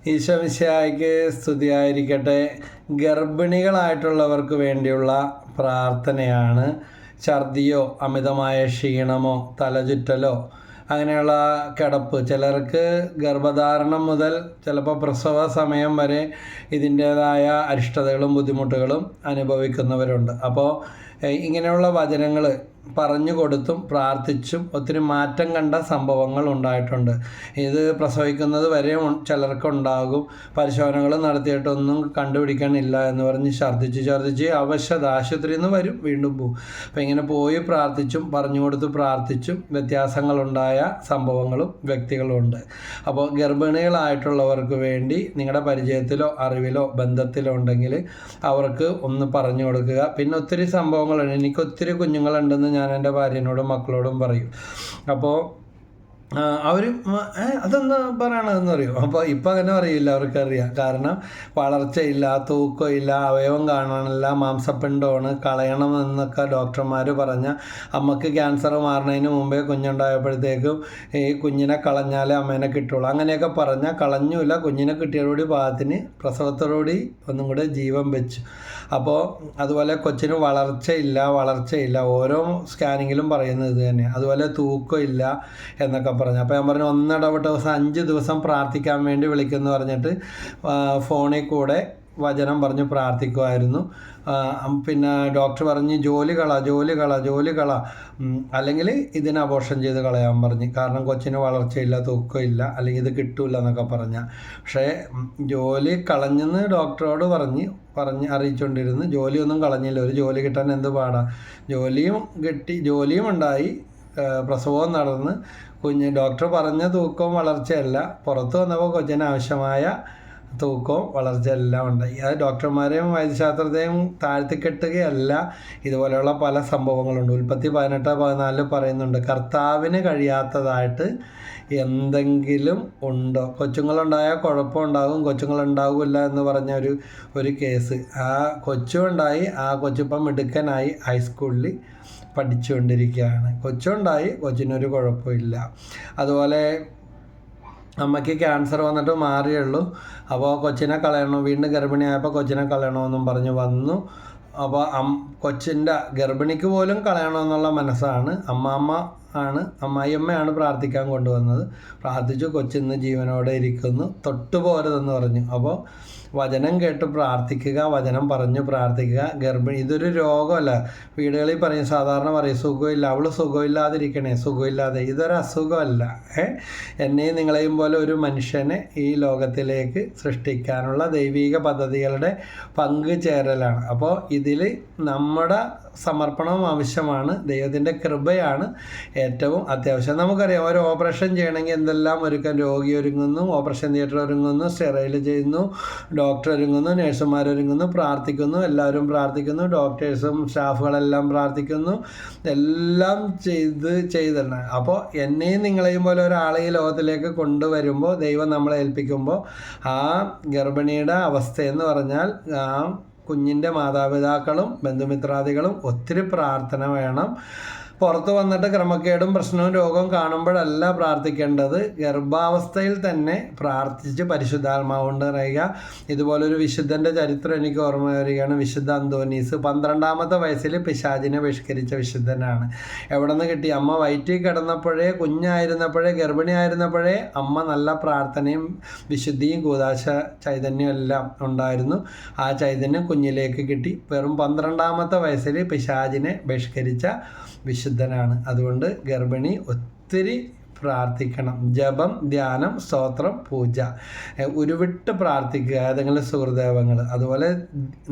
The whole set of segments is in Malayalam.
ഈശോമിശിഹായ്ക്ക് സ്തുതിയായിരിക്കട്ടെ. ഗർഭിണികളായിട്ടുള്ളവർക്ക് വേണ്ടിയുള്ള പ്രാർത്ഥനയാണ്. ഛർദിയോ അമിതമായ ക്ഷീണമോ തലചുറ്റലോ അങ്ങനെയുള്ള കിടപ്പ്, ചിലർക്ക് ഗർഭധാരണം മുതൽ ചിലപ്പോൾ പ്രസവ സമയം വരെ ഇതിൻ്റേതായ അരിഷ്ടതകളും ബുദ്ധിമുട്ടുകളും അനുഭവിക്കുന്നവരുണ്ട്. അപ്പോൾ ഇങ്ങനെയുള്ള വചനങ്ങൾ പറഞ്ഞു കൊടുത്തും പ്രാർത്ഥിച്ചും ഒത്തിരി മാറ്റം കണ്ട സംഭവങ്ങൾ ഉണ്ടായിട്ടുണ്ട്. ഇത് പ്രസവിക്കുന്നത് വരെ ചിലർക്കുണ്ടാകും. പരിശോധനകൾ നടത്തിയിട്ടൊന്നും കണ്ടുപിടിക്കാനില്ല എന്ന് പറഞ്ഞ് ഛർദ്ദിച്ച് അവശത ആശുപത്രിയിൽ നിന്ന് വരും, വീണ്ടും പോകും. അപ്പോൾ ഇങ്ങനെ പോയി പ്രാർത്ഥിച്ചും പറഞ്ഞു കൊടുത്ത് പ്രാർത്ഥിച്ചും വ്യത്യാസങ്ങളുണ്ടായ സംഭവങ്ങളും വ്യക്തികളും ഉണ്ട്. അപ്പോൾ ഗർഭിണികളായിട്ടുള്ളവർക്ക് വേണ്ടി നിങ്ങളുടെ പരിചയത്തിലോ അറിവിലോ ബന്ധത്തിലോ ഉണ്ടെങ്കിൽ അവർക്ക് ഒന്ന് പറഞ്ഞു കൊടുക്കുക. പിന്നെ ഒത്തിരി സംഭവങ്ങളുണ്ട്. എനിക്കൊത്തിരി കുഞ്ഞുങ്ങളുണ്ടെന്ന് ഞാൻ എൻ്റെ ഭാര്യനോടും മക്കളോടും പറയും. അപ്പോൾ അവർ അതെന്താ പറയണതെന്ന് അറിയും. അപ്പോൾ ഇപ്പം അങ്ങനെ അറിയില്ല, അവർക്കറിയാം. കാരണം വളർച്ചയില്ല, തൂക്കമില്ല, അവയവം കാണാനില്ല, മാംസപ്പിണ്ടമാണ്, കളയണമെന്നൊക്കെ ഡോക്ടർമാർ പറഞ്ഞ അമ്മക്ക് ക്യാൻസർ മാറുന്നതിന് മുമ്പേ കുഞ്ഞുണ്ടായപ്പോഴത്തേക്കും ഈ കുഞ്ഞിനെ കളഞ്ഞാലേ അമ്മേനെ കിട്ടുള്ളൂ അങ്ങനെയൊക്കെ പറഞ്ഞാൽ കളഞ്ഞില്ല. കുഞ്ഞിനെ കിട്ടിയതോടുകൂടി പാകത്തിന് പ്രസവത്തോടുകൂടി ഒന്നും കൂടെ ജീവൻ വെച്ചു. അപ്പോൾ അതുപോലെ കൊച്ചിന് വളർച്ചയില്ല, ഓരോ സ്കാനിങ്ങിലും പറയുന്നത് ഇത് തന്നെ. അതുപോലെ തൂക്കമില്ല എന്നൊക്കെ പറഞ്ഞു. അപ്പോൾ ഞാൻ പറഞ്ഞു ഒന്നിടവിട്ട ദിവസം 5 ദിവസം പ്രാർത്ഥിക്കാൻ വേണ്ടി വിളിക്കുമെന്ന് പറഞ്ഞിട്ട് ഫോണിൽ കൂടെ വചനം പറഞ്ഞ് പ്രാർത്ഥിക്കുമായിരുന്നു. പിന്നെ ഡോക്ടർ പറഞ്ഞ് ജോലി കള അല്ലെങ്കിൽ ഇതിനെ അബോർഷൻ ചെയ്ത് കളയാൻ പറഞ്ഞ്. കാരണം കൊച്ചിന് വളർച്ചയില്ല, തൂക്കമില്ല, അല്ലെങ്കിൽ ഇത് കിട്ടൂല എന്നൊക്കെ പറഞ്ഞ. പക്ഷേ ജോലി കളഞ്ഞെന്ന് ഡോക്ടറോട് പറഞ്ഞ് അറിയിച്ചുകൊണ്ടിരുന്നു. ജോലിയൊന്നും കളഞ്ഞില്ല. ഒരു ജോലി കിട്ടാൻ എന്ത് പാടാ. ജോലിയും ഉണ്ടായി, പ്രസവവും നടന്ന് ഡോക്ടർ പറഞ്ഞ തൂക്കവും വളർച്ചയല്ല. പുറത്ത് വന്നപ്പോൾ കൊച്ചിന് ആവശ്യമായ തൂക്കവും വളർച്ചയെല്ലാം ഉണ്ടായി. അത് ഡോക്ടർമാരെയും വൈദ്യശാസ്ത്രത്തെയും താഴ്ത്തിക്കെട്ടുകയല്ല. ഇതുപോലെയുള്ള പല സംഭവങ്ങളുണ്ട്. ഉൽപ്പത്തി 18:14 പറയുന്നുണ്ട്, കർത്താവിന് കഴിയാത്തതായിട്ട് എന്തെങ്കിലും ഉണ്ടോ? കൊച്ചുങ്ങളുണ്ടായാൽ കുഴപ്പമുണ്ടാകും, കൊച്ചുങ്ങളുണ്ടാകില്ല എന്ന് പറഞ്ഞ ഒരു കേസ്. ആ കൊച്ചുണ്ടായി, ആ കൊച്ചിപ്പം മിടുക്കനായി ഹൈസ്കൂളിൽ പഠിച്ചുകൊണ്ടിരിക്കുകയാണ്. കൊച്ചുണ്ടായി, കൊച്ചിനൊരു കുഴപ്പമില്ല. അതുപോലെ അമ്മയ്ക്ക് ക്യാൻസർ വന്നിട്ട് മാറിയുള്ളൂ. അപ്പോൾ കൊച്ചിനെ കളയണം, വീണ്ടും ഗർഭിണിയായപ്പോൾ കൊച്ചിനെ കളയണമെന്നും പറഞ്ഞ് വന്നു. അപ്പോൾ കൊച്ചിൻ്റെ ഗർഭിണിക്ക് പോലും കളയണമെന്നുള്ള മനസ്സാണ്. അമ്മായിയമ്മയാണ് പ്രാർത്ഥിക്കാൻ കൊണ്ടുവന്നത്. പ്രാർത്ഥിച്ചു, കൊച്ചിന്ന് ജീവനോടെ ഇരിക്കുന്നു, തൊട്ടുപോരുതെന്ന് പറഞ്ഞു. അപ്പോൾ വചനം കേട്ട് പ്രാർത്ഥിക്കുക, വചനം പറഞ്ഞു പ്രാർത്ഥിക്കുക. ഇതൊരു രോഗമല്ല. വീടുകളിൽ പറയും, സാധാരണ പറയും സുഖമില്ല, അവൾ സുഖമില്ലാതെ. ഇതൊരു അസുഖമല്ല. എന്നെയും നിങ്ങളെയും പോലെ ഒരു മനുഷ്യനെ ഈ ലോകത്തിലേക്ക് സൃഷ്ടിക്കാനുള്ള ദൈവിക പദ്ധതികളുടെ പങ്കുചേരലാണ്. അപ്പോൾ ഇതിൽ നമ്മുടെ സമർപ്പണവും ആവശ്യമാണ്. ദൈവത്തിൻ്റെ കൃപയാണ് ഏറ്റവും അത്യാവശ്യം. നമുക്കറിയാം, ഒരു ഓപ്പറേഷൻ ചെയ്യണമെങ്കിൽ എന്തെല്ലാം ഒരുക്കാൻ. രോഗി ഒരുങ്ങുന്നു, ഓപ്പറേഷൻ തിയേറ്റർ ഒരുങ്ങുന്നു, സ്റ്റെറൈൽ ചെയ്യുന്നു, ഡോക്ടർ ഒരുങ്ങുന്നു, നേഴ്സുമാരൊരുങ്ങുന്നു, പ്രാർത്ഥിക്കുന്നു, എല്ലാവരും പ്രാർത്ഥിക്കുന്നു, ഡോക്ടേഴ്സും സ്റ്റാഫുകളെല്ലാം പ്രാർത്ഥിക്കുന്നു, എല്ലാം ചെയ്തിടണം. അപ്പോൾ എന്നെയും നിങ്ങളെയും പോലെ ഒരാളെ ഈ ലോകത്തിലേക്ക് കൊണ്ടുവരുമ്പോൾ, ദൈവം നമ്മളെ ഏൽപ്പിക്കുമ്പോൾ, ആ ഗർഭിണിയുടെ അവസ്ഥയെന്ന് പറഞ്ഞാൽ ആ കുഞ്ഞിൻ്റെ മാതാപിതാക്കളും ബന്ധുമിത്രാദികളും ഒത്തിരി പ്രാർത്ഥന വേണം. പുറത്ത് വന്നിട്ട് ക്രമക്കേടും പ്രശ്നവും രോഗവും കാണുമ്പോഴല്ല പ്രാർത്ഥിക്കേണ്ടത്. ഗർഭാവസ്ഥയിൽ തന്നെ പ്രാർത്ഥിച്ച് പരിശുദ്ധാത്മാവ് കൊണ്ട് അറിയുക. ഇതുപോലൊരു വിശുദ്ധൻ്റെ ചരിത്രം എനിക്ക് ഓർമ്മ വരികയാണ്. വിശുദ്ധ അന്തോനീസ് 12ാമത്തെ വയസ്സിൽ പിശാചിനെ ബഹിഷ്കരിച്ച വിശുദ്ധനാണ്. എവിടെ നിന്ന് കിട്ടി? അമ്മ വയറ്റിൽ കിടന്നപ്പോഴേ, കുഞ്ഞായിരുന്നപ്പോഴേ, ഗർഭിണിയായിരുന്നപ്പോഴേ അമ്മ നല്ല പ്രാർത്ഥനയും വിശുദ്ധിയും കൂദാശ ചൈതന്യം എല്ലാം ഉണ്ടായിരുന്നു. ആ ചൈതന്യം കുഞ്ഞിലേക്ക് കിട്ടി. വെറും 12ാമത്തെ വയസ്സിൽ പിശാചിനെ ബഹിഷ്കരിച്ച വിശുദ്ധനാണ്. അതുകൊണ്ട് ഗർഭിണി ഒത്തിരി പ്രാർത്ഥിക്കണം. ജപം, ധ്യാനം, സ്തോത്രം, പൂജ, ഉരുവിട്ട് പ്രാർത്ഥിക്കുക. ഏതെങ്കിലും സുഹൃദേവങ്ങൾ, അതുപോലെ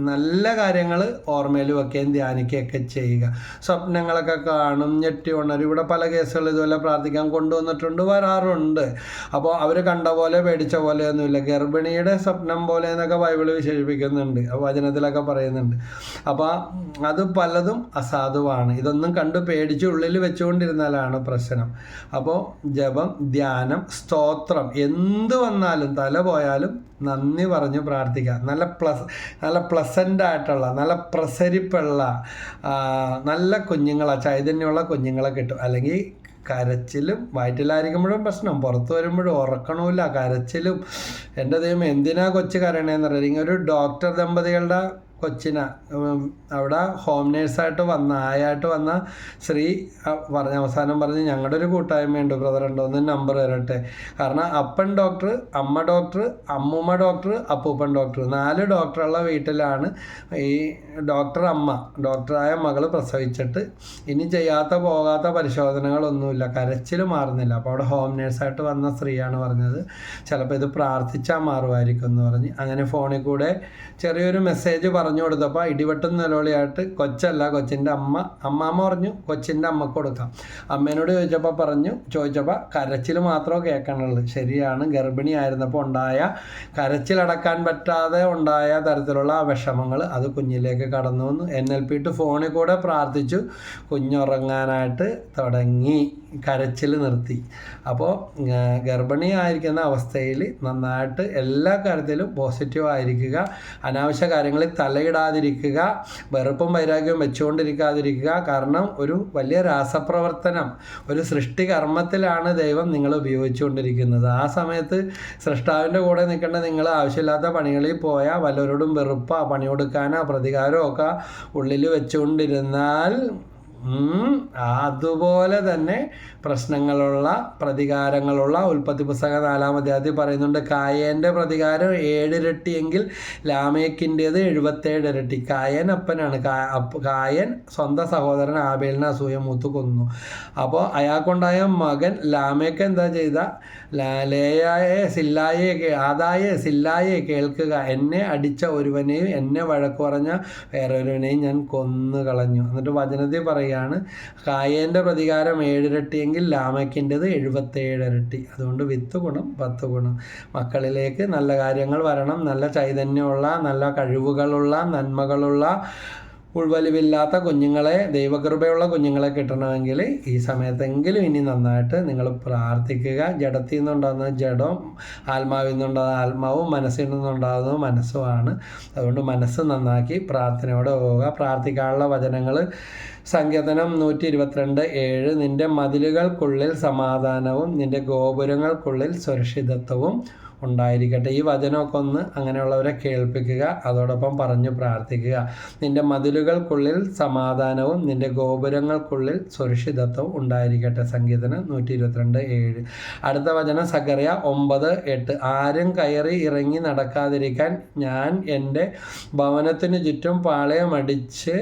നല്ല കാര്യങ്ങൾ ഓർമ്മയിൽ വയ്ക്കുകയും ധ്യാനിക്കുകയൊക്കെ ചെയ്യുക. സ്വപ്നങ്ങളൊക്കെ കാണും, ഞെട്ടി ഉണരും. ഇവിടെ പല കേസുകൾ ഇതുപോലെ പ്രാർത്ഥിക്കാൻ കൊണ്ടുവന്നിട്ടുണ്ട്, വരാറുണ്ട്. അപ്പോൾ അവർ കണ്ട പോലെ പേടിച്ച പോലെയൊന്നുമില്ല. ഗർഭിണിയുടെ സ്വപ്നം പോലെ എന്നൊക്കെ ബൈബിൾ വിശേഷിപ്പിക്കുന്നുണ്ട്, വചനത്തിലൊക്കെ പറയുന്നുണ്ട്. അപ്പോൾ അത് പലതും അസാധുവാണ്. ഇതൊന്നും കണ്ട് പേടിച്ച് ഉള്ളിൽ വെച്ചുകൊണ്ടിരുന്നാലാണ് പ്രശ്നം. അപ്പോൾ ജപം, ധ്യാനം, സ്തോത്രം, എന്ത് വന്നാലും തല പോയാലും നന്ദി പറഞ്ഞ് പ്രാർത്ഥിക്കുക. നല്ല പ്ലസൻ്റ് ആയിട്ടുള്ള, നല്ല പ്രസരിപ്പുള്ള നല്ല കുഞ്ഞുങ്ങളെ, ചൈതന്യമുള്ള കുഞ്ഞുങ്ങളെ കിട്ടും. അല്ലെങ്കിൽ കരച്ചിലും, വയറ്റിലായിരിക്കുമ്പോഴും പ്രശ്നം, പുറത്ത് വരുമ്പോഴും ഉറക്കണമില്ല, കരച്ചിലും. എൻ്റെ ദൈവം എന്തിനാ കൊച്ചു കരയണേന്നറിയില്ല. ഒരു ഡോക്ടർ ദമ്പതികളുടെ കൊച്ചിനെ അവിടെ ഹോം നേഴ്സായിട്ട് ആയായിട്ട് വന്ന സ്ത്രീ അവസാനം പറഞ്ഞ് ഞങ്ങളുടെ ഒരു കൂട്ടായ്മയുണ്ട് ബ്രദർ, ഉണ്ടോ ഒന്ന് നമ്പർ തരട്ടെ. കാരണം അപ്പൻ ഡോക്ടർ, അമ്മ ഡോക്ടർ, അമ്മൂമ്മ ഡോക്ടർ, അപ്പൂപ്പൻ ഡോക്ടർ, 4 ഡോക്ടറുള്ള വീട്ടിലാണ് ഈ ഡോക്ടറായ മകൾ പ്രസവിച്ചിട്ട് ഇനി പോകാത്ത പരിശോധനകളൊന്നുമില്ല, കരച്ചിൽ മാറുന്നില്ല. അപ്പോൾ അവിടെ ഹോം നേഴ്സായിട്ട് വന്ന സ്ത്രീയാണ് പറഞ്ഞത് ചിലപ്പോൾ ഇത് പ്രാർത്ഥിച്ചാൽ മാറുമായിരിക്കും എന്ന് പറഞ്ഞ്. അങ്ങനെ ഫോണിൽ കൂടെ ചെറിയൊരു മെസ്സേജ് പറഞ്ഞു കൊടുത്തപ്പോൾ ഇടിവെട്ടും നിലവിളിയായിട്ട് കൊച്ചല്ല, കൊച്ചിൻ്റെ അമ്മാമ്മ പറഞ്ഞു കൊച്ചിൻ്റെ അമ്മക്ക് കൊടുക്കാം. അമ്മേനോട് ചോദിച്ചപ്പോൾ കരച്ചിൽ മാത്രമേ കേൾക്കണുള്ളൂ. ശരിയാണ്, ഗർഭിണി ആയിരുന്നപ്പോൾ ഉണ്ടായ കരച്ചിലടക്കാൻ പറ്റാതെ ഉണ്ടായ തരത്തിലുള്ള വിഷമങ്ങൾ അത് കുഞ്ഞിലേക്ക് കടന്നു വന്നു. NLP ഫോണിൽ കൂടെ പ്രാർത്ഥിച്ചു, കുഞ്ഞുറങ്ങാനായിട്ട് തുടങ്ങി, കരച്ചിൽ നിർത്തി. അപ്പോൾ ഗർഭിണിയായിരിക്കുന്ന അവസ്ഥയിൽ നന്നായിട്ട് എല്ലാ കാര്യത്തിലും പോസിറ്റീവ് ആയിരിക്കുക, അനാവശ്യ കാര്യങ്ങളിൽ തലയിടാതിരിക്കുക, വെറുപ്പും വൈരാഗ്യവും വെച്ചുകൊണ്ടിരിക്കാതിരിക്കുക. കാരണം ഒരു വലിയ രാസപ്രവർത്തനം, ഒരു സൃഷ്ടികർമ്മത്തിലാണ് ദൈവം നിങ്ങൾ ഉപയോഗിച്ചുകൊണ്ടിരിക്കുന്നത്. ആ സമയത്ത് സൃഷ്ടാവിൻ്റെ കൂടെ നിൽക്കേണ്ട നിങ്ങൾ ആവശ്യമില്ലാത്ത പണികളിൽ പോയാൽ വല്ലവരോടും വെറുപ്പോ പണി കൊടുക്കാനോ പ്രതികാരമോ ഒക്കെ ഉള്ളിൽ വെച്ചുകൊണ്ടിരുന്നാൽ അതുപോലെ തന്നെ പ്രശ്നങ്ങളുള്ള പ്രതികാരങ്ങളുള്ള ഉൽപ്പത്തി പുസ്തകം 4-ാം അധ്യായത്തിൽ പറയുന്നുണ്ട്, കായേൻ്റെ പ്രതികാരം 7 ഇരട്ടിയെങ്കിൽ ലാമേക്കിൻ്റേത് 77 ഇരട്ടി. കായൻ അപ്പനാണ്. കായൻ സ്വന്തം സഹോദരൻ ആബേലിനെ അസൂയ മൂത്ത് കൊന്നു. അപ്പോൾ അയാൾക്കുണ്ടായ മകൻ ലാമേക്ക് എന്താ ചെയ്ത, സില്ലായെ കേൾക്കുക, എന്നെ അടിച്ച ഒരുവനെയും എന്നെ വഴക്ക് പറഞ്ഞ വേറൊരുവനെയും ഞാൻ കൊന്നു കളഞ്ഞു. എന്നിട്ട് വചനത്തിൽ പറയുകയാണ്, കായേൻ്റെ പ്രതികാരം 7 ഇരട്ടിയെങ്കിൽ ലാമേക്കിൻ്റെത് 77 ഇരട്ടി. അതുകൊണ്ട് 10 ഗുണം 10 ഗുണം. മക്കളിലേക്ക് നല്ല കാര്യങ്ങൾ വരണം, നല്ല ചൈതന്യമുള്ള, നല്ല കഴിവുകളുള്ള, നന്മകളുള്ള, ഉൾവലിവില്ലാത്ത കുഞ്ഞുങ്ങളെ, ദൈവകൃപയുള്ള കുഞ്ഞുങ്ങളെ കിട്ടണമെങ്കിൽ ഈ സമയത്തെങ്കിലും ഇനി നന്നായിട്ട് നിങ്ങൾ പ്രാർത്ഥിക്കുക. ജഡത്തിൽ നിന്നുണ്ടാകുന്ന ജഡവും ആത്മാവിൽ നിന്നുണ്ടാകുന്ന ആത്മാവും മനസ്സിൽ നിന്നുണ്ടാകുന്നത് മനസ്സുമാണ്. അതുകൊണ്ട് മനസ്സ് നന്നാക്കി പ്രാർത്ഥനയോടെ പോവുക. പ്രാർത്ഥിക്കാനുള്ള വചനങ്ങൾ സങ്കീർത്തനം 122:7, നിൻ്റെ മതിലുകൾക്കുള്ളിൽ സമാധാനവും നിൻ്റെ ഗോപുരങ്ങൾക്കുള്ളിൽ സുരക്ഷിതത്വവും ഉണ്ടായിരിക്കട്ടെ. ഈ വചനമൊക്കെ ഒന്ന് അങ്ങനെയുള്ളവരെ കേൾപ്പിക്കുക, അതോടൊപ്പം പറഞ്ഞു പ്രാർത്ഥിക്കുക. നിൻ്റെ മതിലുകൾക്കുള്ളിൽ സമാധാനവും നിൻ്റെ ഗോപുരങ്ങൾക്കുള്ളിൽ സുരക്ഷിതത്വവും ഉണ്ടായിരിക്കട്ടെ. സങ്കീർത്തനം 122:7. അടുത്ത വചനം സഖറിയ 9:8, ആരും കയറി ഇറങ്ങി നടക്കാതിരിക്കാൻ ഞാൻ എൻ്റെ ഭവനത്തിനു ചുറ്റും പാളയമടിച്ച്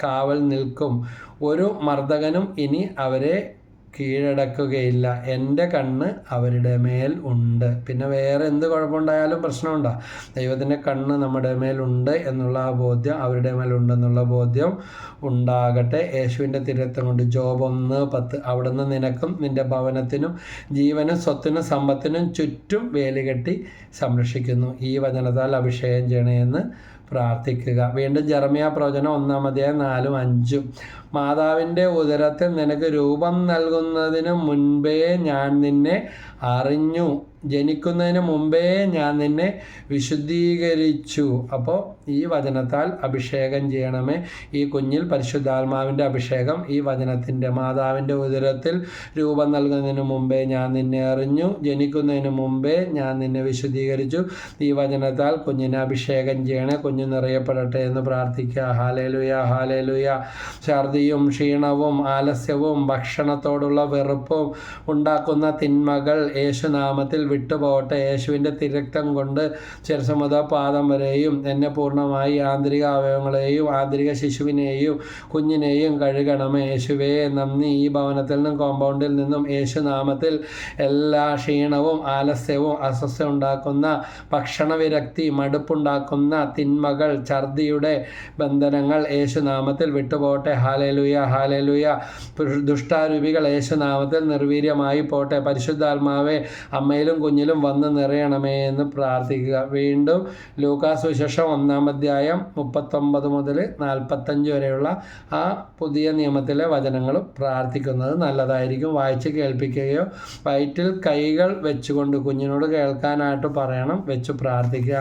കാവൽ നിൽക്കും, ഒരു മർദ്ദകനും ഇനി അവരെ കീഴടക്കുകയില്ല, എൻ്റെ കണ്ണ് അവരുടെ മേൽ ഉണ്ട്. പിന്നെ വേറെ എന്ത് കുഴപ്പമുണ്ടായാലും പ്രശ്നമുണ്ടോ? ദൈവത്തിൻ്റെ കണ്ണ് നമ്മുടെ മേലുണ്ട് എന്നുള്ള ആ ബോധ്യം, അവരുടെ മേലുണ്ടെന്നുള്ള ബോധ്യം ഉണ്ടാകട്ടെ. യേശുവിൻ്റെ തിരുരക്തം കൊണ്ട്. ജോബ് 1:10, അവിടുന്ന് നിനക്കും നിൻ്റെ ഭവനത്തിനും ജീവനും സ്വത്തിനും സമ്പത്തിനും ചുറ്റും വേലി കെട്ടി സംരക്ഷിക്കുന്നു. ഈ വചനത്താൽ അഭിഷേകം ചെയ്യണമെന്ന് പ്രാർത്ഥിക്കുക. വീണ്ടും ജെറമ്യാ പ്രവചനം 1:4-5, മാതാവിൻ്റെ ഉദരത്തിൽ നിനക്ക് രൂപം നൽകുന്നതിന് മുൻപേ ഞാൻ നിന്നെ അറിഞ്ഞു, ജനിക്കുന്നതിന് മുമ്പേ ഞാൻ നിന്നെ വിശുദ്ധീകരിച്ചു. അപ്പോൾ ഈ വചനത്താൽ അഭിഷേകം ചെയ്യണമേ. ഈ കുഞ്ഞിൽ പരിശുദ്ധാത്മാവിൻ്റെ അഭിഷേകം ഈ വചനത്തിൻ്റെ, മാതാവിൻ്റെ ഉദരത്തിൽ രൂപം നൽകുന്നതിന് മുമ്പേ ഞാൻ നിന്നെ അറിഞ്ഞു, ജനിക്കുന്നതിന് മുമ്പേ ഞാൻ നിന്നെ വിശുദ്ധീകരിച്ചു. ഈ വചനത്താൽ കുഞ്ഞിനെ അഭിഷേകം ചെയ്യണേ, കുഞ്ഞ് നിറയപ്പെടട്ടെ എന്ന് പ്രാർത്ഥിക്കുക. Hallelujah, hallelujah. ഛർദിയും ക്ഷീണവും ആലസ്യവും ഭക്ഷണത്തോടുള്ള വെറുപ്പും ഉണ്ടാക്കുന്ന തിന്മകൾ യേശുനാമത്തിൽ വിട്ടുപോകട്ടെ. യേശുവിൻ്റെ തിരക്തം കൊണ്ട് ശിരസ്സ് മുതൽ പാദം വരെയും എന്നെ പൂർണ്ണമായി ആന്തരിക അവയവങ്ങളെയും ആന്തരിക ശിശുവിനെയും കുഞ്ഞിനെയും കഴുകണമേ. യേശുവേ നന്ദി. ഈ ഭവനത്തിൽ നിന്നും കോമ്പൗണ്ടിൽ നിന്നും യേശുനാമത്തിൽ എല്ലാ ക്ഷീണവും ആലസ്യവും അസ്വസ്ഥ ഉണ്ടാക്കുന്ന ഭക്ഷണവിരക്തി, മടുപ്പുണ്ടാക്കുന്ന തിന്മകൾ, ഛർദിയുടെ ബന്ധനങ്ങൾ യേശുനാമത്തിൽ വിട്ടുപോകട്ടെ. Hallelujah, hallelujah. ദുഷ്ടാരൂപികൾ യേശുനാമത്തിൽ നിർവീര്യമായി പോട്ടെ. പരിശുദ്ധാത്മാവെ, അമ്മയിലും അമ്മയിലും കുഞ്ഞിലും വന്ന് നിറയണമേ എന്ന് പ്രാർത്ഥിക്കുക. വീണ്ടും ലൂക്കാസ് സുവിശേഷം 1-ാം അധ്യായം 39 മുതൽ 45 വരെയുള്ള ആ പുതിയ നിയമത്തിലെ വചനങ്ങളും പ്രാർത്ഥിക്കുന്നത് നല്ലതായിരിക്കും. വായിച്ച് കേൾപ്പിക്കുകയോ വയറ്റിൽ കൈകൾ വെച്ചുകൊണ്ട് കുഞ്ഞിനോട് കേൾക്കാനായിട്ട് പറയണം, വെച്ച് പ്രാർത്ഥിക്കുക.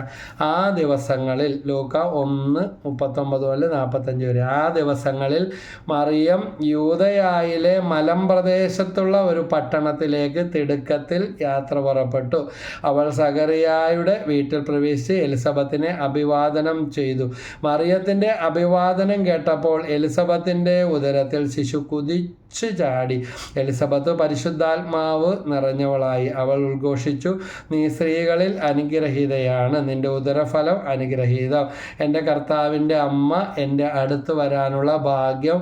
ആ ദിവസങ്ങളിൽ ലൂക്ക 1:39 മുതൽ 45 വരെ, ആ ദിവസങ്ങളിൽ മറിയം യൂദയായിലെ മലമ്പ്രദേശത്തുള്ള ഒരു പട്ടണത്തിലേക്ക് തിടുക്കത്തിൽ യാത്ര പുറപ്പെട്ടു. അവൾ സഖറിയായുടെ വീട്ടിൽ പ്രവേശിച്ച് എലിസബത്തിനെ അഭിവാദനം ചെയ്തു. മറിയത്തിൻ്റെ അഭിവാദനം കേട്ടപ്പോൾ എലിസബത്തിൻ്റെ ഉദരത്തിൽ ശിശു കുതിച്ചു ചാടി. എലിസബത്ത് പരിശുദ്ധാത്മാവ് നിറഞ്ഞവളായി. അവൾ ഉദ്ഘോഷിച്ചു, നീ സ്ത്രീകളിൽ അനുഗ്രഹീതയാണ്, നിന്റെ ഉദരഫലം അനുഗ്രഹീതം. എൻ്റെ കർത്താവിൻ്റെ അമ്മ എൻ്റെ അടുത്ത് വരാനുള്ള ഭാഗ്യം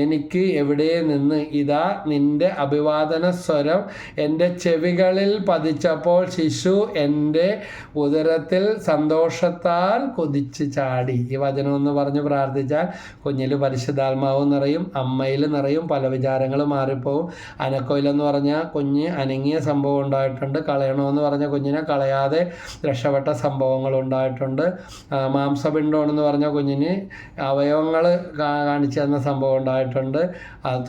എനിക്ക് എവിടെ നിന്ന്? ഇതാ നിന്റെ അഭിവാദന സ്വരം എൻ്റെ ചെവികളിൽ പതിച്ചപ്പോൾ ശിശു എൻ്റെ ഉദരത്തിൽ സന്തോഷത്താൽ കുതിച്ചു ചാടി. ഈ വചനം എന്ന് പറഞ്ഞ് പ്രാർത്ഥിച്ചാൽ കുഞ്ഞിൽ പരിശുദ്ധാത്മാവ് നിറയും, അമ്മയിൽ നിറയും, പല വിചാരങ്ങളും മാറിപ്പോവും. അനക്കോയിലെന്ന് പറഞ്ഞാൽ കുഞ്ഞ് അനങ്ങിയ സംഭവം ഉണ്ടായിട്ടുണ്ട്, കളയണമെന്ന് പറഞ്ഞ കുഞ്ഞിനെ കളയാതെ രക്ഷപ്പെട്ട സംഭവങ്ങൾ ഉണ്ടായിട്ടുണ്ട്. മാംസപിണ്ഡമെന്ന് പറഞ്ഞ കുഞ്ഞിന് അവയവങ്ങൾ കാണിച്ചു തന്ന സംഭവം ഉണ്ടായിട്ടുണ്ട്.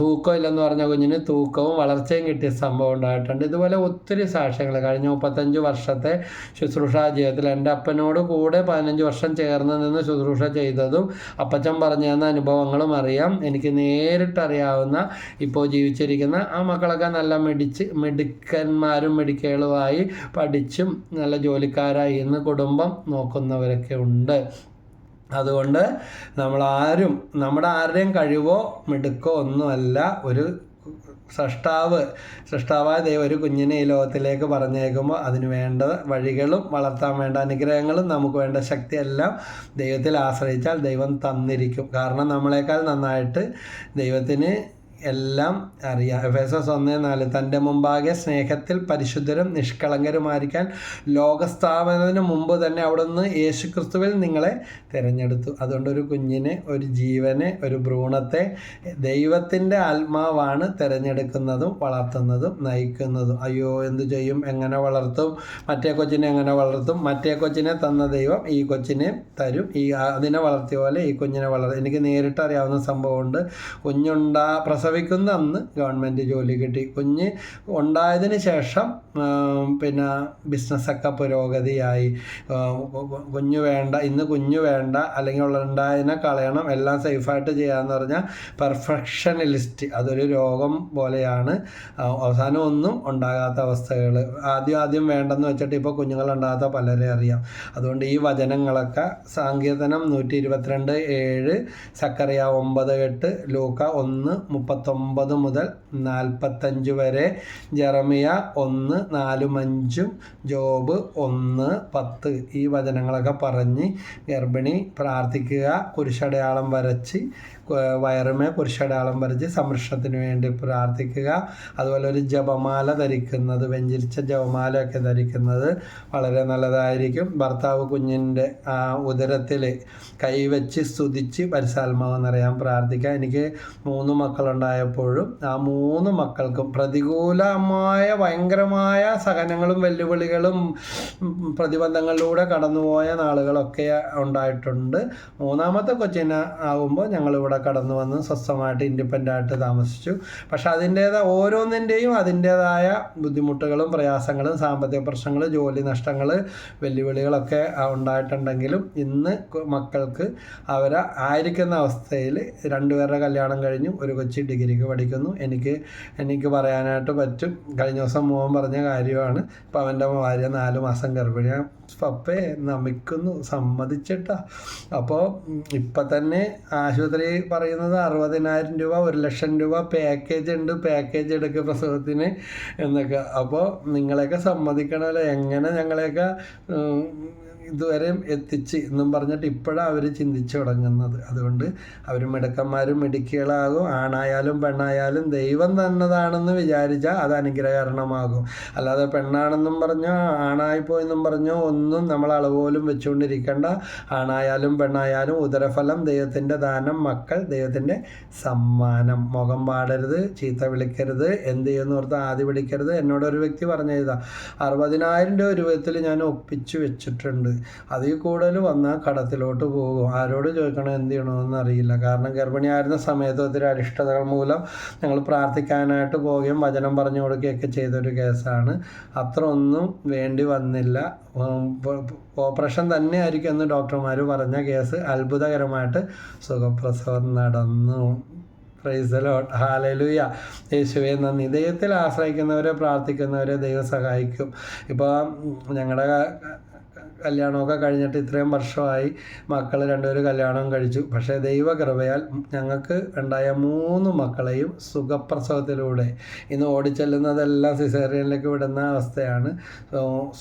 തൂക്കം ഇല്ലെന്ന് പറഞ്ഞ കുഞ്ഞിന് തൂക്കവും വളർച്ചയും കിട്ടിയ സംഭവം ഉണ്ടായിട്ടുണ്ട്. ഇതുപോലെ ഒത്തിരി സാക്ഷ്യങ്ങൾ കഴിഞ്ഞ 35 വർഷത്തെ ശുശ്രൂഷാ ജീവിതത്തിൽ എൻ്റെ അപ്പനോട് കൂടെ 15 വർഷം ചേർന്ന് നിന്ന് ശുശ്രൂഷ ചെയ്തതും അപ്പച്ചൻ പറഞ്ഞു തന്ന അനുഭവങ്ങളും അറിയാം. എനിക്ക് നേരിട്ടറിയാവുന്ന ഇപ്പോൾ ജീവിച്ചിരിക്കുന്ന ആ മക്കളൊക്കെ നല്ല മിടുക്കന്മാരും മിടുക്കികളുമായി പഠിച്ചും നല്ല ജോലിക്കാരായി ഇന്ന് കുടുംബം നോക്കുന്നവരൊക്കെ ഉണ്ട്. അതുകൊണ്ട് നമ്മുടെ ആരുടെയും കഴിവോ മിടുക്കോ ഒന്നുമല്ല. ഒരു സൃഷ്ടാവായ ദൈവം ഒരു കുഞ്ഞിനെ ഈ ലോകത്തിലേക്ക് പറഞ്ഞേക്കുമ്പോൾ അതിന് വേണ്ട വഴികളും വളർത്താൻ വേണ്ട അനുഗ്രഹങ്ങളും നമുക്ക് വേണ്ട ശക്തിയെല്ലാം ദൈവത്തിൽ ആശ്രയിച്ചാൽ ദൈവം തന്നിരിക്കും. കാരണം നമ്മളെക്കാൾ നന്നായിട്ട് ദൈവത്തിന് എല്ലാം അറിയാം. എഫേസോസ് 1:4 തൻ്റെ മുമ്പാകെ സ്നേഹത്തിൽ പരിശുദ്ധരും നിഷ്കളങ്കരുമായിരിക്കാൻ ലോകസ്ഥാപനത്തിന് മുമ്പ് തന്നെ അവിടുന്ന് യേശുക്രിസ്തുവിൽ നിങ്ങളെ തിരഞ്ഞെടുത്തു. അതുകൊണ്ട് ഒരു കുഞ്ഞിനെ, ഒരു ജീവനെ, ഒരു ഭ്രൂണത്തെ ദൈവത്തിൻ്റെ ആത്മാവാണ് തിരഞ്ഞെടുക്കുന്നതും വളർത്തുന്നതും നയിക്കുന്നതും. അയ്യോ എന്തു ചെയ്യും, എങ്ങനെ വളർത്തും, മറ്റേ കൊച്ചിനെ എങ്ങനെ വളർത്തും, മറ്റേ കൊച്ചിനെ തന്ന ദൈവം ഈ കൊച്ചിനെ തരും, അതിനെ വളർത്തിയ പോലെ ഈ കുഞ്ഞിനെ എനിക്ക് നേരിട്ട് അറിയാവുന്ന സംഭവമുണ്ട്. പ്രസവിക്കുന്ന അന്ന് ഗവൺമെൻറ് ജോലി കിട്ടി. കുഞ്ഞ് ഉണ്ടായതിന് ശേഷം പിന്നെ ബിസിനസ്സൊക്കെ പുരോഗതിയായി. ഇന്ന് കുഞ്ഞു വേണ്ട, അല്ലെങ്കിൽ ഉണ്ടായതിനെ കളയണം, എല്ലാം സേഫായിട്ട് ചെയ്യാമെന്ന് പറഞ്ഞാൽ പെർഫെക്ഷനിലിസ്റ്റ്, അതൊരു രോഗം പോലെയാണ്. അവസാനം ഒന്നും ഉണ്ടാകാത്ത അവസ്ഥകൾ. ആദ്യം വേണ്ടെന്ന് വെച്ചിട്ട് ഇപ്പോൾ കുഞ്ഞുങ്ങളുണ്ടാകാത്ത പലരെ അറിയാം. അതുകൊണ്ട് ഈ വചനങ്ങളൊക്കെ സങ്കീർത്തനം 122:7, സക്കറിയ 9:8, ലൂക്ക 1:39 മുതൽ 45 വരെ, ജെറമിയ 1:4-5, ജോബ് 1:10 ഈ വചനങ്ങളൊക്കെ പറഞ്ഞ് ഗർഭിണി പ്രാർത്ഥിക്കുക. കുരിശടയാളം വരച്ച് വയറുമേ കുരിശടയാളം വരച്ച് സംരക്ഷണത്തിന് വേണ്ടി പ്രാർത്ഥിക്കുക. അതുപോലെ ഒരു ജപമാല ധരിക്കുന്നത്, വെഞ്ചരിച്ച ജപമാലയൊക്കെ ധരിക്കുന്നത് വളരെ നല്ലതായിരിക്കും. ഭർത്താവ് കുഞ്ഞിൻ്റെ ഉദരത്തിൽ കൈവച്ച് സ്തുതിച്ച് പരിശുദ്ധാത്മാവ് നിറയാൻ പ്രാർത്ഥിക്കുക. എനിക്ക് 3 മക്കളുണ്ടായപ്പോഴും ആ 3 മക്കൾക്കും പ്രതികൂലമായ ഭയങ്കരമായ സഹനങ്ങളും വെല്ലുവിളികളും പ്രതിബന്ധങ്ങളിലൂടെ കടന്നുപോയ നാളുകളൊക്കെ ഉണ്ടായിട്ടുണ്ട്. 3ാമത്തെ കൊച്ചിനെ ആകുമ്പോൾ ഞങ്ങളിവിടെ കടന്നു വന്ന് സ്വസ്ഥമായിട്ട് ഇൻഡിപെൻഡൻ്റായിട്ട് താമസിച്ചു. പക്ഷെ ഓരോന്നിൻ്റെയും അതിൻ്റേതായ ബുദ്ധിമുട്ടുകളും പ്രയാസങ്ങളും സാമ്പത്തിക പ്രശ്നങ്ങൾ, ജോലി നഷ്ടങ്ങൾ, വെല്ലുവിളികളൊക്കെ ഉണ്ടായിട്ടുണ്ടെങ്കിലും ഇന്ന് മക്കൾക്ക് അവരെ ആയിരിക്കുന്ന അവസ്ഥയിൽ 2 പേരുടെ കല്യാണം കഴിഞ്ഞു, ഒരു കൊച്ചി ഡിഗ്രിക്ക് പഠിക്കുന്നു. എനിക്ക് പറയാനായിട്ട് പറ്റും. കഴിഞ്ഞ ദിവസം മോൻ പറഞ്ഞ കാര്യമാണ്. ഇപ്പം അവൻ്റെ ഭാര്യ 4 മാസം ഗർഭിണിയാണ്. പപ്പേ നമിക്കുന്നു, സമ്മതിച്ചിട്ടാ. അപ്പോൾ ഇപ്പം തന്നെ ആശുപത്രി പറയുന്നത് 60,000 രൂപ, 1,00,000 രൂപ പാക്കേജ് ഉണ്ട്, പാക്കേജ് എടുക്കുക പ്രസവത്തിന് എന്നൊക്കെ. അപ്പോൾ നിങ്ങളെയൊക്കെ സമ്മതിക്കണമല്ലോ, എങ്ങനെ ഞങ്ങളെയൊക്കെ ഇതുവരെയും എത്തിച്ച് എന്നും പറഞ്ഞിട്ട് ഇപ്പോഴാണ് അവർ ചിന്തിച്ചു തുടങ്ങുന്നത്. അതുകൊണ്ട് അവർ മിടുക്കന്മാരും മിടുക്കികളാകും. ആണായാലും പെണ്ണായാലും ദൈവം തന്നതാണെന്ന് വിചാരിച്ചാൽ അത് അനുഗ്രഹകരണമാകും. അല്ലാതെ പെണ്ണാണെന്നും പറഞ്ഞോ ആണായിപ്പോയെന്നും പറഞ്ഞോ ഒന്നും ഒന്നും നമ്മൾ അളവ് പോലും വെച്ചുകൊണ്ടിരിക്കേണ്ട. ആണായാലും പെണ്ണായാലും ഉദരഫലം ദൈവത്തിൻ്റെ ദാനം, മക്കൾ ദൈവത്തിൻ്റെ സമ്മാനം. മുഖം പാടരുത്, ചീത്ത വിളിക്കരുത്, എന്ത് ചെയ്യുമെന്ന് ഓർത്ത് ആദ്യം വിളിക്കരുത്. എന്നോടൊരു വ്യക്തി പറഞ്ഞതാ, 60,000 രൂപ രൂപത്തിൽ ഞാൻ ഒപ്പിച്ചു വെച്ചിട്ടുണ്ട്, അതിൽ കൂടുതൽ വന്നാൽ കടത്തിലോട്ട് പോകും, ആരോട് ചോദിക്കണം എന്ത് ചെയ്യണമെന്ന് അറിയില്ല. കാരണം ഗർഭിണിയായിരുന്ന സമയത്ത് ഒത്തിരി അരിഷ്ടതകൾ മൂലം ഞങ്ങൾ പ്രാർത്ഥിക്കാനായിട്ട് പോവുകയും വചനം പറഞ്ഞു കൊടുക്കുകയൊക്കെ ചെയ്തൊരു കേസാണ്. അത്ര ഒന്നും വേണ്ടി വന്നില്ല. ഓപ്പറേഷൻ തന്നെ ആയിരിക്കും എന്ന് ഡോക്ടർമാർ പറഞ്ഞ കേസ് അത്ഭുതകരമായിട്ട് സുഖപ്രസവം നടന്നു. Praise the Lord, hallelujah. യേശുവേ നന്ദി. ദൈവത്തിൽ ആശ്രയിക്കുന്നവരെ, പ്രാർത്ഥിക്കുന്നവരെ ദൈവം സഹായിക്കും. ഇപ്പോൾ ഞങ്ങളുടെ കല്യാണമൊക്കെ കഴിഞ്ഞിട്ട് ഇത്രയും വർഷമായി, മക്കൾ രണ്ടുപേരും കല്യാണം കഴിച്ചു. പക്ഷേ ദൈവകൃപയാൽ ഞങ്ങൾക്ക് ഉണ്ടായ 3 മക്കളെയും സുഖപ്രസവത്തിലൂടെ, ഇന്ന് ഓടിച്ചെല്ലുന്നതെല്ലാം സിസേറിയനിലേക്ക് വിടുന്ന അവസ്ഥയാണ്,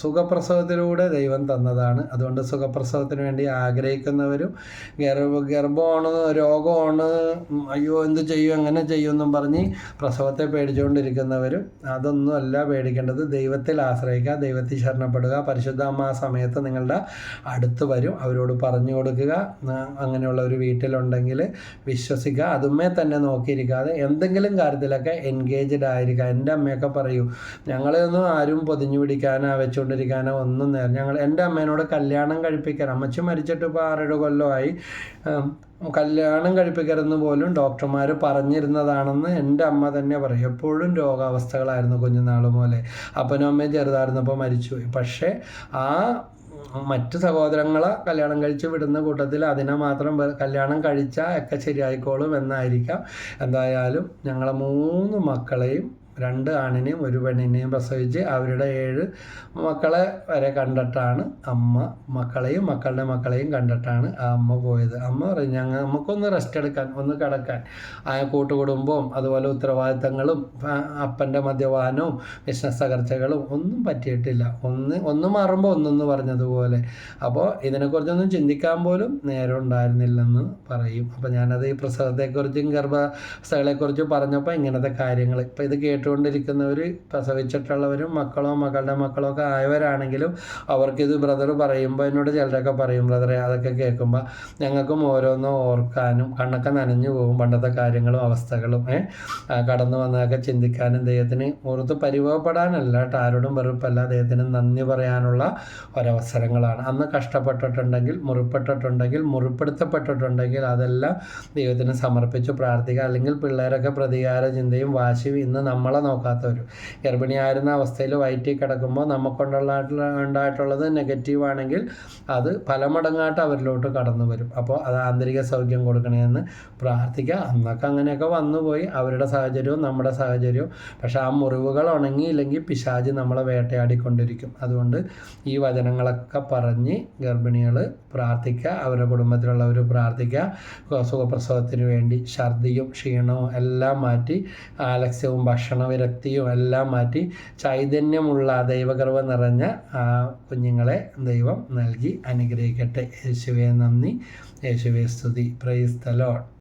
സുഖപ്രസവത്തിലൂടെ ദൈവം തന്നതാണ്. അതുകൊണ്ട് സുഖപ്രസവത്തിന് വേണ്ടി ആഗ്രഹിക്കുന്നവരും ഗർഭമാണ്, രോഗമാണ്, അയ്യോ എന്ത് ചെയ്യും, എങ്ങനെ ചെയ്യുമെന്നും പറഞ്ഞ് പ്രസവത്തെ പേടിച്ചുകൊണ്ടിരിക്കുന്നവരും അതൊന്നുമല്ല പേടിക്കേണ്ടത്. ദൈവത്തിൽ ആശ്രയിക്കുക, ദൈവത്തിൽ ശരണപ്പെടുക. പരിശുദ്ധ അമ്മ ആ സമയത്ത് നിങ്ങളുടെ അടുത്ത് വരും. അവരോട് പറഞ്ഞു കൊടുക്കുക. അങ്ങനെയുള്ള ഒരു വീട്ടിലുണ്ടെങ്കിൽ വിശ്വസിക്കുക. അതുമേ തന്നെ നോക്കിയിരിക്കാതെ എന്തെങ്കിലും കാര്യത്തിലൊക്കെ എൻഗേജ്ഡ് ആയിരിക്കുക. എൻ്റെ അമ്മയൊക്കെ പറയൂ, ഞങ്ങളെ ഒന്നും ആരും പൊതിഞ്ഞു പിടിക്കാനോ വെച്ചുകൊണ്ടിരിക്കാനോ ഒന്നും എൻ്റെ അമ്മേനോട് കല്യാണം കഴിപ്പിക്കാൻ, അമ്മച്ചി മരിച്ചിട്ട് ഇപ്പോൾ 6-7 കൊല്ലമായി, കല്യാണം കഴിപ്പിക്കരുതെന്ന് പോലും ഡോക്ടർമാർ പറഞ്ഞിരുന്നതാണെന്ന് എൻ്റെ അമ്മ തന്നെ പറയും. എപ്പോഴും രോഗാവസ്ഥകളായിരുന്നു കുഞ്ഞുനാൾ പോലെ. അപ്പനും അമ്മയും ചെറുതായിരുന്നപ്പോൾ മരിച്ചുപോയി. പക്ഷേ ആ മറ്റ് സഹോദരങ്ങളെ കല്യാണം കഴിച്ച് വിടുന്ന കൂട്ടത്തിൽ അതിനെ മാത്രം കല്യാണം കഴിച്ചാൽ ഒക്കെ ശരിയായിക്കോളും എന്നായിരിക്കാം. എന്തായാലും ഞങ്ങളെ 3 മക്കളെയും, 2 ആണിനെയും 1 പെണ്ണിനെയും പ്രസവിച്ച് അവരുടെ 7 മക്കളെ വരെ കണ്ടിട്ടാണ് അമ്മ, മക്കളെയും മക്കളുടെ മക്കളെയും കണ്ടിട്ടാണ് ആ അമ്മ പോയത്. അമ്മ പറയും, നമുക്കൊന്ന് റെസ്റ്റ് എടുക്കാൻ, ഒന്ന് കിടക്കാൻ. ആ കൂട്ടുകുടുംബവും അതുപോലെ ഉത്തരവാദിത്തങ്ങളും അപ്പൻ്റെ മദ്യപാനവും ബിസിനസ് തകർച്ചകളും ഒന്നും പറ്റിയിട്ടില്ല. ഒന്ന് മാറുമ്പോൾ ഒന്നെന്ന് പറഞ്ഞതുപോലെ. അപ്പോൾ ഇതിനെക്കുറിച്ചൊന്നും ചിന്തിക്കാൻ പോലും നേരം ഉണ്ടായിരുന്നില്ലെന്ന് പറയും. അപ്പോൾ ഞാനത് ഈ പ്രസവത്തെക്കുറിച്ചും ഗർഭാവസ്ഥകളെക്കുറിച്ചും പറഞ്ഞപ്പോൾ ഇങ്ങനത്തെ കാര്യങ്ങൾ ഇപ്പോൾ ഇത് കേട്ടുകൊണ്ടിരിക്കുന്നവർ പ്രസവിച്ചിട്ടുള്ളവരും മക്കളോ മക്കളുടെ മക്കളോ ഒക്കെ ആയവരാണെങ്കിലും അവർക്കിത് ബ്രദർ പറയുമ്പോൾ, എന്നോട് ചിലരൊക്കെ പറയും, ബ്രദറെ അതൊക്കെ കേൾക്കുമ്പോൾ ഞങ്ങൾക്കും ഓരോന്നോ ഓർക്കാനും കണ്ണൊക്കെ നനഞ്ഞു പോകും, പണ്ടത്തെ കാര്യങ്ങളും അവസ്ഥകളും കടന്നു വന്നതൊക്കെ ചിന്തിക്കാനും. ദൈവത്തിന് ഓർത്ത് പരിഭവപ്പെടാനല്ല കേട്ടോ, ആരോടും വെറുപ്പല്ല, ദൈവത്തിന് നന്ദി പറയാനുള്ള ഒരവസരങ്ങളാണ്. അന്ന് കഷ്ടപ്പെട്ടിട്ടുണ്ടെങ്കിൽ, മുറിപ്പെടുത്തപ്പെട്ടിട്ടുണ്ടെങ്കിൽ അതെല്ലാം ദൈവത്തിന് സമർപ്പിച്ച് പ്രാർത്ഥിക്കുക. അല്ലെങ്കിൽ പിള്ളേരൊക്കെ പ്രതികാര ചിന്തയും വാശിയും, ഇന്ന് നമ്മളെ നോക്കാത്തവരും, ഗർഭിണിയായിരുന്ന അവസ്ഥയിൽ വയറ്റിൽ കിടക്കുമ്പോൾ ഉണ്ടായിട്ടുള്ളത് നെഗറ്റീവ് ആണെങ്കിൽ അത് പല മടങ്ങായിട്ട് അവരിലോട്ട് കടന്നു വരും. അപ്പോൾ അത് ആന്തരിക സൗഖ്യം കൊടുക്കണമെന്ന് പ്രാർത്ഥിക്കുക. അന്നൊക്കെ അങ്ങനെയൊക്കെ വന്നുപോയി, അവരുടെ സാഹചര്യവും നമ്മുടെ സാഹചര്യവും. പക്ഷേ ആ മുറിവുകൾ ഉണങ്ങിയില്ലെങ്കിൽ പിശാച് നമ്മളെ വേട്ടയാടിക്കൊണ്ടിരിക്കും. അതുകൊണ്ട് ഈ വചനങ്ങളൊക്കെ പറഞ്ഞ് ഗർഭിണികൾ പ്രാർത്ഥിക്കുക, അവരുടെ കുടുംബത്തിലുള്ളവർ പ്രാർത്ഥിക്കുക. സുഖപ്രസവത്തിന് വേണ്ടി ഛർദിയും ക്ഷീണവും എല്ലാം മാറ്റി, ആലസ്യവും ഭക്ഷണവിരക്തിയും എല്ലാം മാറ്റി ചൈതന്യമുള്ള ദൈവകൃപ നിറഞ്ഞ കുഞ്ഞുങ്ങളെ ദൈവം നൽകി അനുഗ്രഹിക്കട്ടെ. യേശുവേ നന്ദി, യേശുവേ സ്തുതി. Praise the Lord.